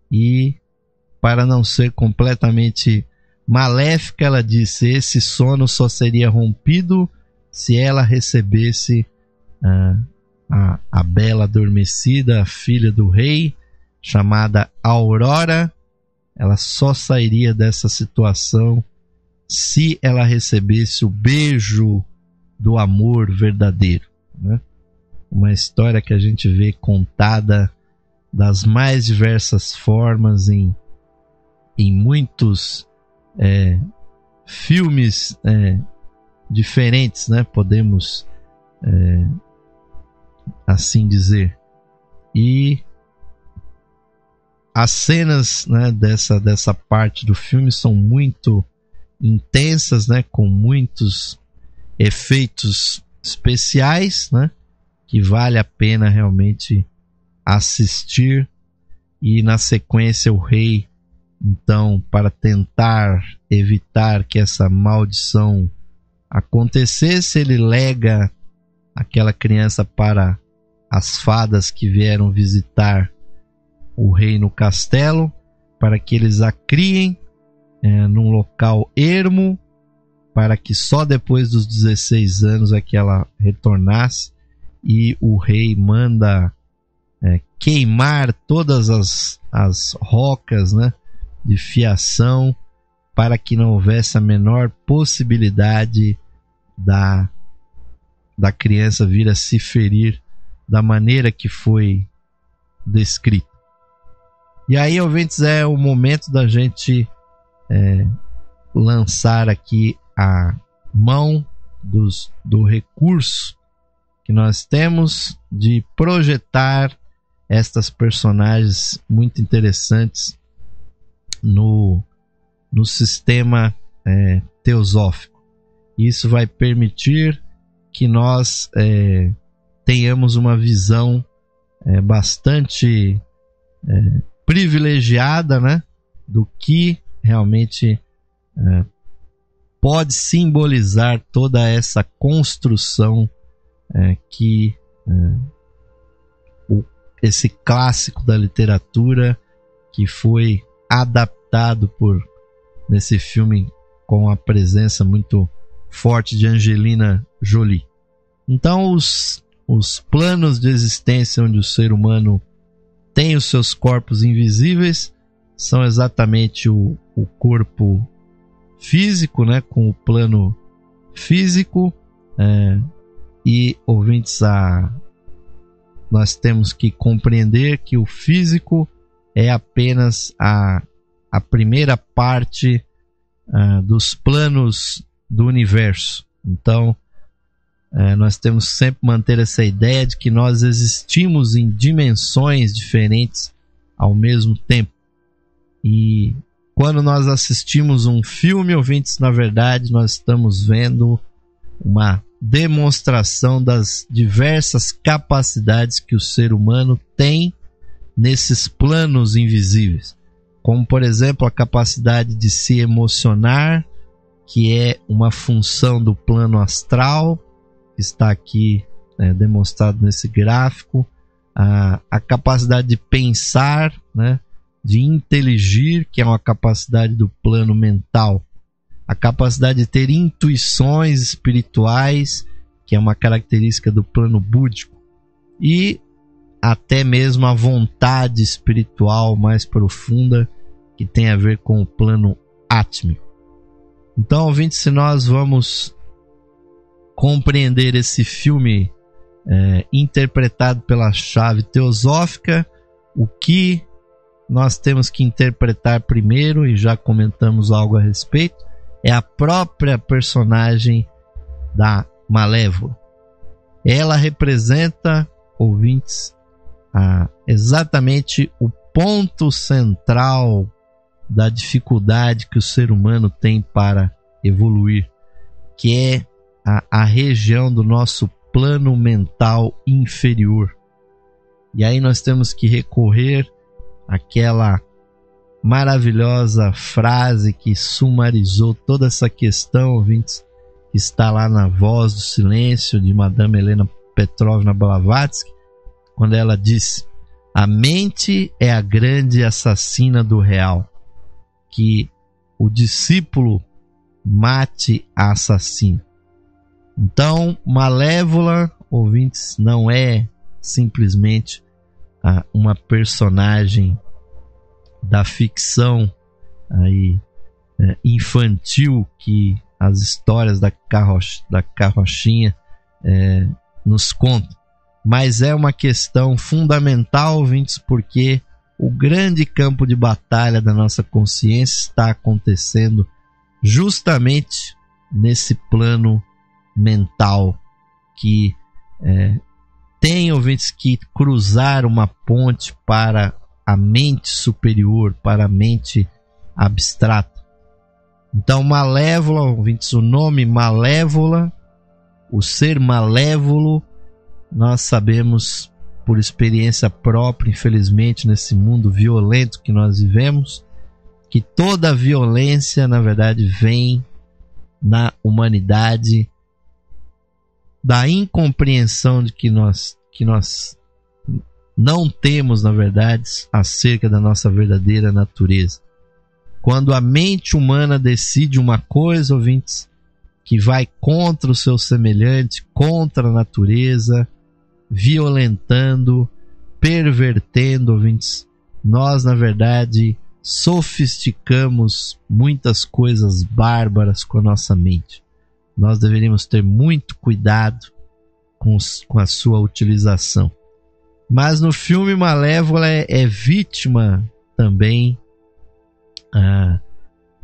Speaker 1: E para não ser completamente maléfica, ela disse: esse sono só seria rompido se ela recebesse a bela adormecida, a filha do rei, chamada Aurora. Ela só sairia dessa situação se ela recebesse o beijo do amor verdadeiro, né? Uma história que a gente vê contada das mais diversas formas em muitos filmes diferentes, né? Podemos assim dizer. E as cenas, né, dessa parte do filme são muito intensas, né, com muitos efeitos especiais, né, que vale a pena realmente assistir. E na sequência o rei, então, para tentar evitar que essa maldição acontecesse, ele lega aquela criança para as fadas que vieram visitar o rei no castelo, para que eles a criem num local ermo, para que só depois dos 16 anos é que ela retornasse. E o rei manda queimar todas as rocas, né, de fiação, para que não houvesse a menor possibilidade da criança vir a se ferir da maneira que foi descrita. E aí, ouvintes, é o momento da gente lançar aqui a mão do recurso que nós temos de projetar estas personagens muito interessantes no sistema teosófico. Isso vai permitir que nós tenhamos uma visão bastante privilegiada, né, do que realmente pode simbolizar toda essa construção que esse clássico da literatura, que foi adaptado nesse filme com a presença muito forte de Angelina Jolie. Então os planos de existência onde o ser humano tem os seus corpos invisíveis são exatamente o corpo físico, né, com o plano físico, e ouvintes, nós temos que compreender que o físico é apenas a primeira parte dos planos do universo. Então nós temos que sempre manter essa ideia de que nós existimos em dimensões diferentes ao mesmo tempo. E quando nós assistimos um filme, ouvintes, na verdade nós estamos vendo uma demonstração das diversas capacidades que o ser humano tem nesses planos invisíveis, como por exemplo a capacidade de se emocionar, que é uma função do plano astral, que está aqui demonstrado nesse gráfico, a capacidade de pensar, né, de inteligir, que é uma capacidade do plano mental, a capacidade de ter intuições espirituais, que é uma característica do plano búdico, e até mesmo a vontade espiritual mais profunda, que tem a ver com o plano átmico. Então, ouvintes, se nós vamos compreender esse filme interpretado pela chave teosófica, o que nós temos que interpretar primeiro, e já comentamos algo a respeito, é a própria personagem da Malévola. Ela representa, ouvintes, exatamente o ponto central da dificuldade que o ser humano tem para evoluir, que é a região do nosso plano mental inferior. E aí nós temos que recorrer àquela maravilhosa frase que sumarizou toda essa questão, ouvintes, que está lá na Voz do Silêncio, de Madame Helena Petrovna Blavatsky, quando ela disse: a mente é a grande assassina do real, que o discípulo mate a assassina. Então, Malévola, ouvintes, não é simplesmente uma personagem da ficção aí, infantil que as histórias da carrochinha nos contam, mas é uma questão fundamental, ouvintes, porque o grande campo de batalha da nossa consciência está acontecendo justamente nesse plano mental, que tem, ouvintes, que cruzar uma ponte para a mente superior, para a mente abstrata. Então, Malévola, ouvintes, o nome Malévola, o ser malévolo, nós sabemos por experiência própria, infelizmente, nesse mundo violento que nós vivemos, que toda a violência, na verdade, vem na humanidade da incompreensão de que nós não temos, na verdade, acerca da nossa verdadeira natureza. Quando a mente humana decide uma coisa, ouvintes, que vai contra o seu semelhante, contra a natureza, violentando, pervertendo, ouvintes, nós, na verdade, sofisticamos muitas coisas bárbaras com a nossa mente. Nós deveríamos ter muito cuidado com a sua utilização. Mas no filme Malévola é vítima também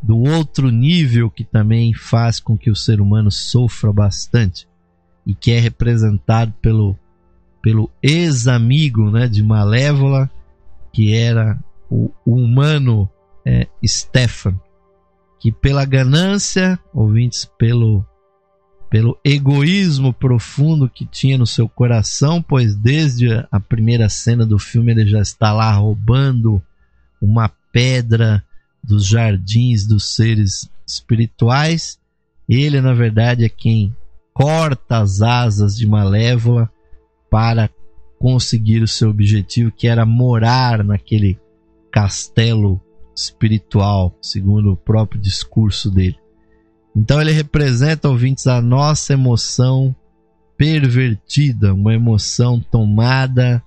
Speaker 1: do outro nível que também faz com que o ser humano sofra bastante, e que é representado pelo ex-amigo, né, de Malévola, que era o humano Stefan, que pela ganância, ouvintes, pelo egoísmo profundo que tinha no seu coração, pois desde a primeira cena do filme ele já está lá roubando uma pedra dos jardins dos seres espirituais. Ele, na verdade, é quem corta as asas de Malévola para conseguir o seu objetivo, que era morar naquele castelo espiritual, segundo o próprio discurso dele. Então ele representa, ouvintes, a nossa emoção pervertida, uma emoção tomada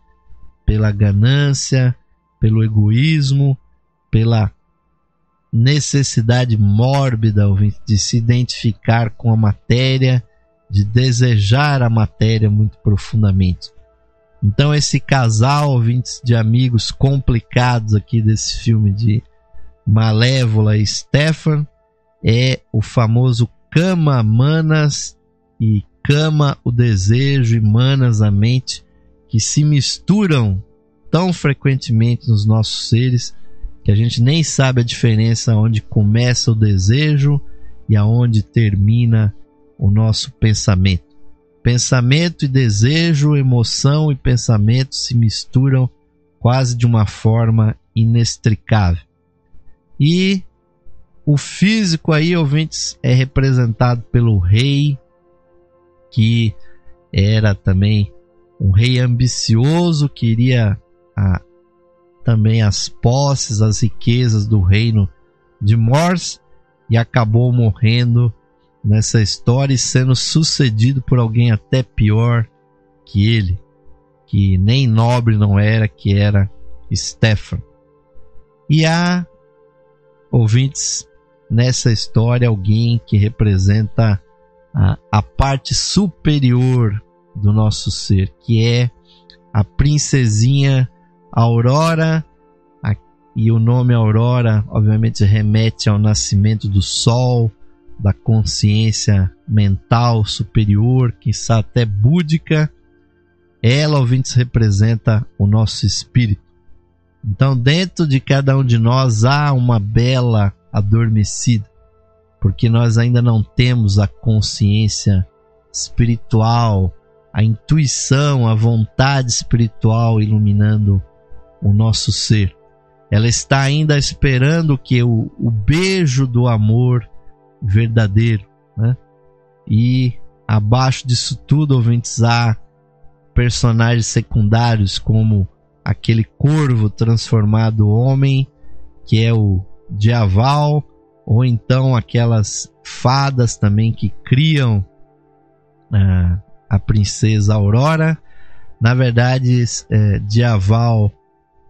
Speaker 1: pela ganância, pelo egoísmo, pela necessidade mórbida, ouvintes, de se identificar com a matéria, de desejar a matéria muito profundamente. Então esse casal, ouvintes, de amigos complicados aqui desse filme de Malévola e Stefan, é o famoso Kama Manas e Kama o desejo e Manas a mente, que se misturam tão frequentemente nos nossos seres que a gente nem sabe a diferença onde começa o desejo e aonde termina o nosso pensamento. Pensamento e desejo, emoção e pensamento se misturam quase de uma forma inextricável. E o físico aí, ouvintes, é representado pelo rei, que era também um rei ambicioso, queria também as posses, as riquezas do reino de Mors, e acabou morrendo nessa história e sendo sucedido por alguém até pior que ele, que nem nobre não era, que era Stefan. E há, ouvintes, nessa história alguém que representa a parte superior do nosso ser, que é a princesinha Aurora, e o nome Aurora obviamente remete ao nascimento do sol, da consciência mental superior, quiçá até búdica. Ela, ouvintes, representa o nosso espírito. Então, dentro de cada um de nós há uma bela adormecida, porque nós ainda não temos a consciência espiritual, a intuição, a vontade espiritual iluminando o nosso ser. Ela está ainda esperando que o beijo do amor verdadeiro, né? E abaixo disso tudo, ouvintes, há personagens secundários como aquele corvo transformado homem, que é o Dyaval, ou então aquelas fadas também que criam a princesa Aurora. Na verdade, Dyaval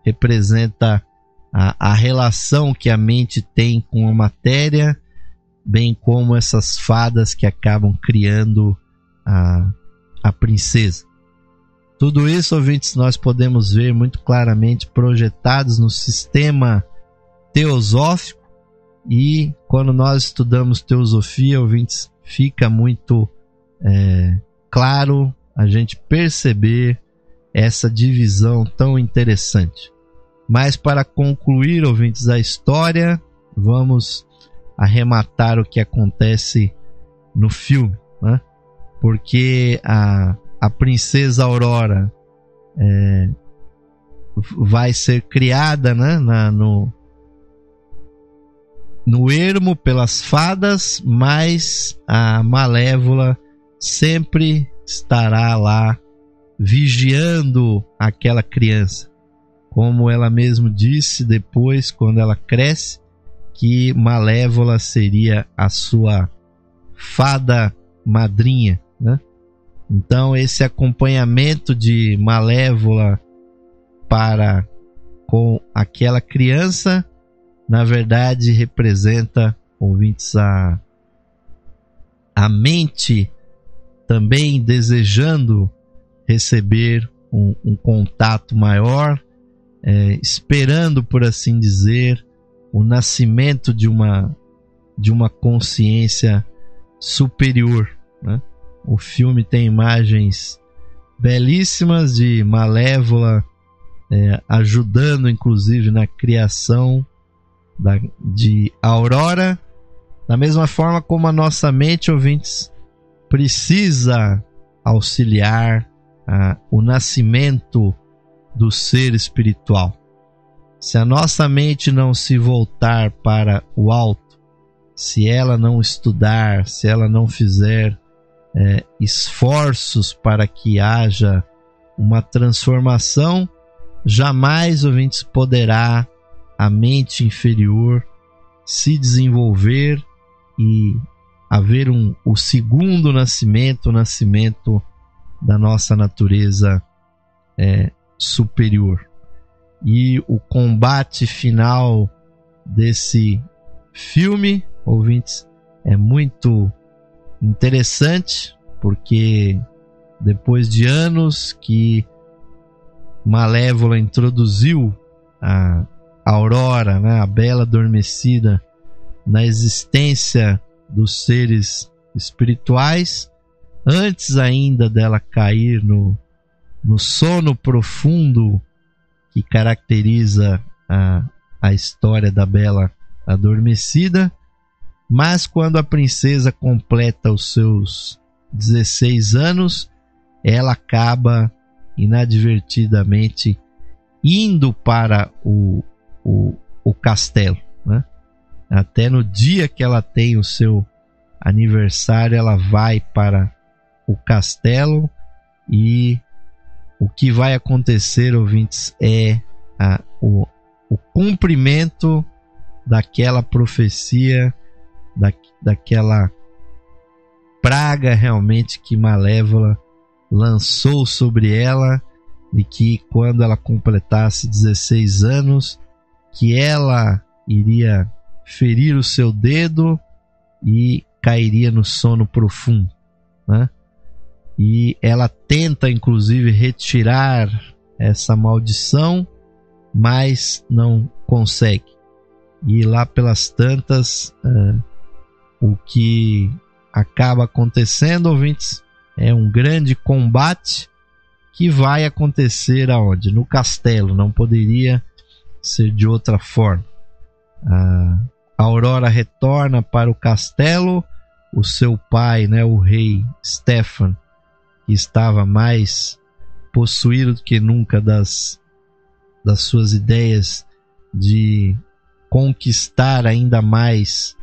Speaker 1: representa a relação que a mente tem com a matéria, bem como essas fadas que acabam criando a princesa. Tudo isso, ouvintes, nós podemos ver muito claramente projetados no sistema teosófico, e quando nós estudamos teosofia, ouvintes, fica muito claro a gente perceber essa divisão tão interessante. Mas para concluir, ouvintes, a história, vamos arrematar o que acontece no filme, né? Porque a princesa Aurora vai ser criada, né, no ermo pelas fadas, mas a Malévola sempre estará lá vigiando aquela criança. Como ela mesma disse depois, quando ela cresce, que Malévola seria a sua fada madrinha, né? Então esse acompanhamento de Malévola para com aquela criança, na verdade representa, ouvintes, a mente também desejando receber um contato maior, esperando, por assim dizer, o nascimento de uma consciência superior, né? O filme tem imagens belíssimas de Malévola ajudando, inclusive, na criação de Aurora, da mesma forma como a nossa mente, ouvintes, precisa auxiliar o nascimento do ser espiritual. Se a nossa mente não se voltar para o alto, se ela não estudar, se ela não fizer esforços para que haja uma transformação, jamais, ouvintes, poderá a mente inferior se desenvolver e haver o segundo nascimento, o nascimento da nossa natureza superior. E o combate final desse filme, ouvintes, é muito interessante, porque depois de anos que Malévola introduziu a Aurora, né, a bela adormecida, na existência dos seres espirituais, antes ainda dela cair no sono profundo que caracteriza a história da bela adormecida. Mas quando a princesa completa os seus 16 anos, ela acaba inadvertidamente indo para o castelo, né? Até no dia que ela tem o seu aniversário, ela vai para o castelo, e o que vai acontecer, ouvintes, é o cumprimento daquela profecia, daquela praga realmente que Malévola lançou sobre ela, e que quando ela completasse 16 anos, que ela iria ferir o seu dedo e cairia no sono profundo, né? E ela tenta, inclusive, retirar essa maldição, mas não consegue. E lá pelas tantas, o que acaba acontecendo, ouvintes, é um grande combate que vai acontecer aonde? No castelo, não poderia ser de outra forma. A Aurora retorna para o castelo, o seu pai, né, o rei Stefan, que estava mais possuído do que nunca das suas ideias de conquistar ainda mais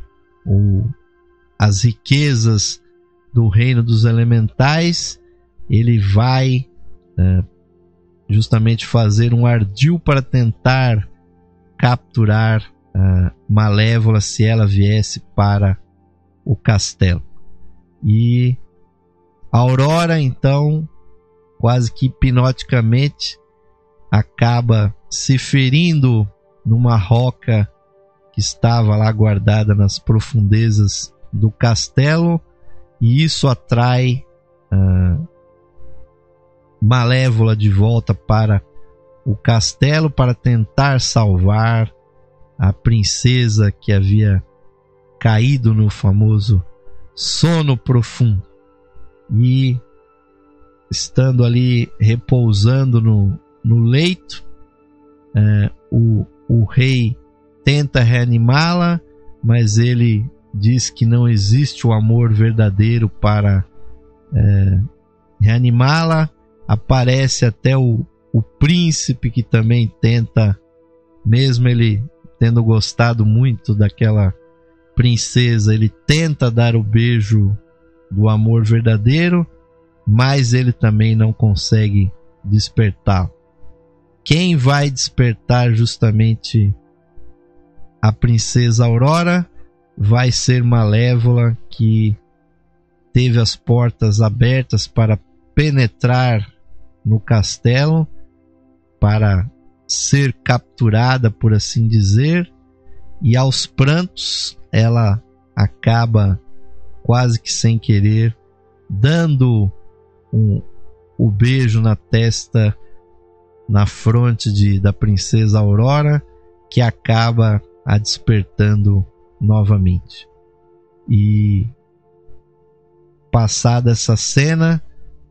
Speaker 1: as riquezas do reino dos elementais, ele vai justamente fazer um ardil para tentar capturar Malévola se ela viesse para o castelo. E Aurora, então, quase que hipnoticamente, acaba se ferindo numa roca que estava lá guardada nas profundezas do castelo, e isso atrai Malévola de volta para o castelo para tentar salvar a princesa que havia caído no famoso sono profundo. E estando ali repousando no leito, o rei tenta reanimá-la, mas ele diz que não existe o amor verdadeiro para reanimá-la. Aparece até o príncipe, que também tenta, mesmo ele tendo gostado muito daquela princesa, ele tenta dar o beijo do amor verdadeiro, mas ele também não consegue despertar. Quem vai despertar justamente a princesa Aurora vai ser Malévola, que teve as portas abertas para penetrar no castelo, para ser capturada, por assim dizer, e aos prantos ela acaba, quase que sem querer, dando o beijo na testa, na fronte da princesa Aurora, que acaba a despertando novamente. E passada essa cena,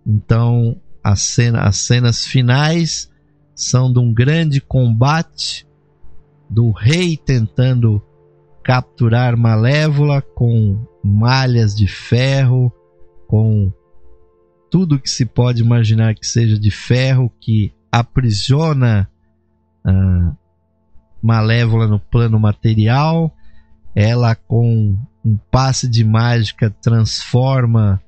Speaker 1: então as cenas finais são de um grande combate do rei tentando capturar Malévola com malhas de ferro, com tudo que se pode imaginar que seja de ferro, que aprisiona Malévola no plano material. Ela, com um passe de mágica, transforma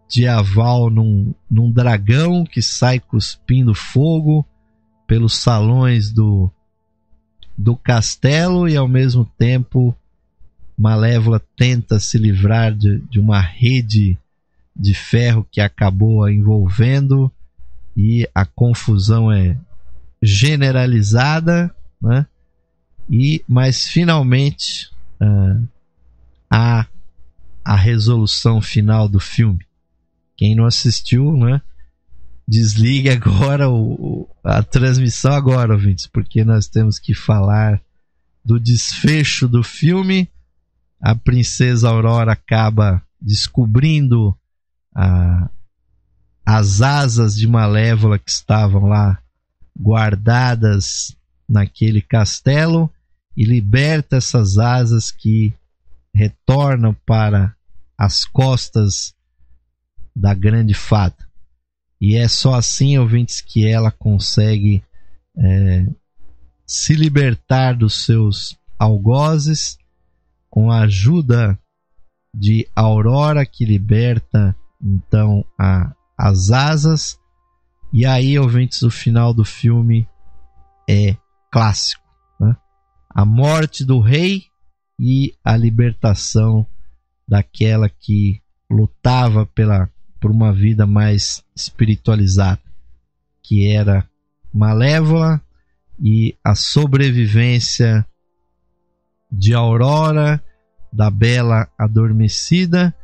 Speaker 1: Diaval num dragão que sai cuspindo fogo pelos salões do castelo, e ao mesmo tempo Malévola tenta se livrar de uma rede de ferro que acabou a envolvendo, e a confusão é generalizada, né? Mas finalmente há a resolução final do filme. Quem não assistiu, né, desligue agora a transmissão agora, ouvintes, porque nós temos que falar do desfecho do filme. A princesa Aurora acaba descobrindo as asas de Malévola que estavam lá guardadas naquele castelo, e liberta essas asas, que retornam para as costas da grande fada. E é só assim, ouvintes, que ela consegue se libertar dos seus algozes, com a ajuda de Aurora, que liberta então as asas. E aí, ouvintes, o final do filme é clássico, né? A morte do rei e a libertação daquela que lutava por uma vida mais espiritualizada, que era Malévola, e a sobrevivência de Aurora, da Bela Adormecida.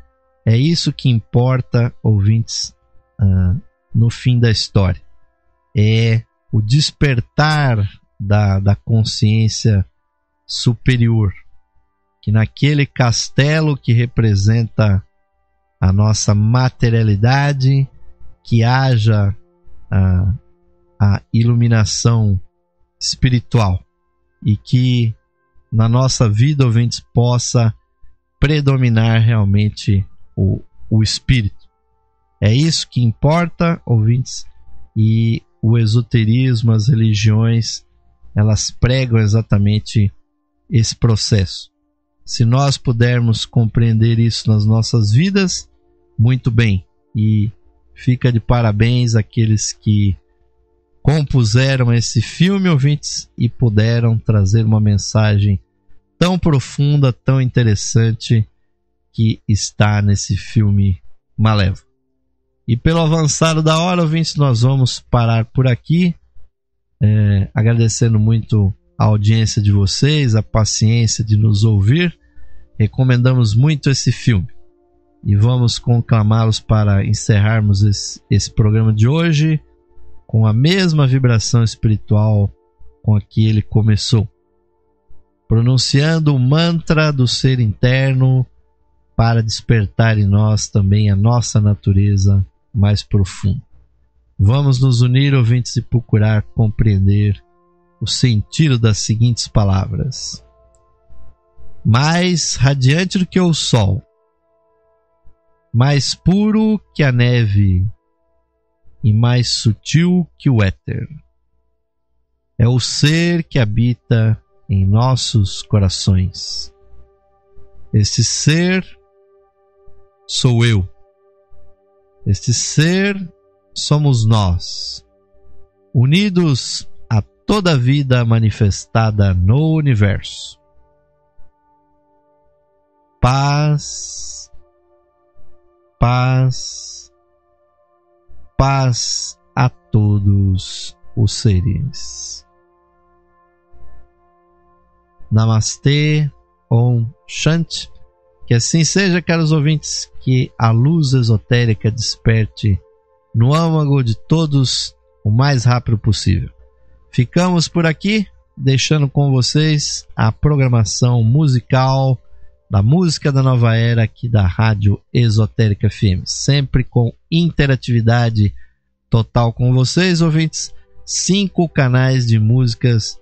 Speaker 1: É isso que importa, ouvintes, no fim da história. É o despertar da consciência superior, que naquele castelo que representa a nossa materialidade, que haja a iluminação espiritual e que na nossa vida, ouvintes, possa predominar realmente o espírito. É isso que importa, ouvintes, e o esoterismo, as religiões, elas pregam exatamente esse processo. Se nós pudermos compreender isso nas nossas vidas, muito bem. E fica de parabéns àqueles que compuseram esse filme, ouvintes, e puderam trazer uma mensagem tão profunda, tão interessante que está nesse filme Malévola. E pelo avançado da hora, ouvintes, nós vamos parar por aqui, agradecendo muito a audiência de vocês, a paciência de nos ouvir. Recomendamos muito esse filme e vamos conclamá-los para encerrarmos esse programa de hoje com a mesma vibração espiritual com a que ele começou, pronunciando o mantra do ser interno para despertar em nós também a nossa natureza mais profunda. Vamos nos unir, ouvintes, e procurar compreender o sentido das seguintes palavras: mais radiante do que o sol, mais puro que a neve e mais sutil que o éter. É o ser que habita em nossos corações. Esse ser sou eu. Este ser somos nós, unidos a toda a vida manifestada no universo. Paz, paz, paz a todos os seres. Namastê, Om Shanti. Que assim seja, caros ouvintes, que a luz esotérica desperte no âmago de todos o mais rápido possível. Ficamos por aqui, deixando com vocês a programação musical da música da nova era aqui da Rádio Esotérica FM. Sempre com interatividade total com vocês, ouvintes. 5 canais de músicas,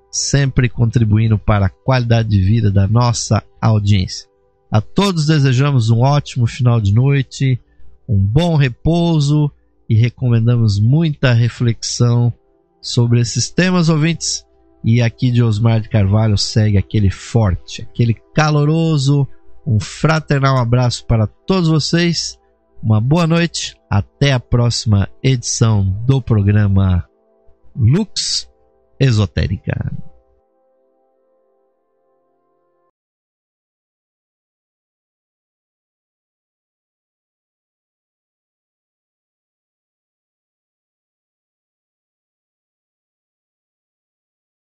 Speaker 1: sempre contribuindo para a qualidade de vida da nossa audiência. A todos desejamos um ótimo final de noite, um bom repouso e recomendamos muita reflexão sobre esses temas, ouvintes. E aqui de Osmar de Carvalho segue aquele forte, aquele caloroso, um fraternal abraço para todos vocês. Uma boa noite, até a próxima edição do programa Lux Esotérica.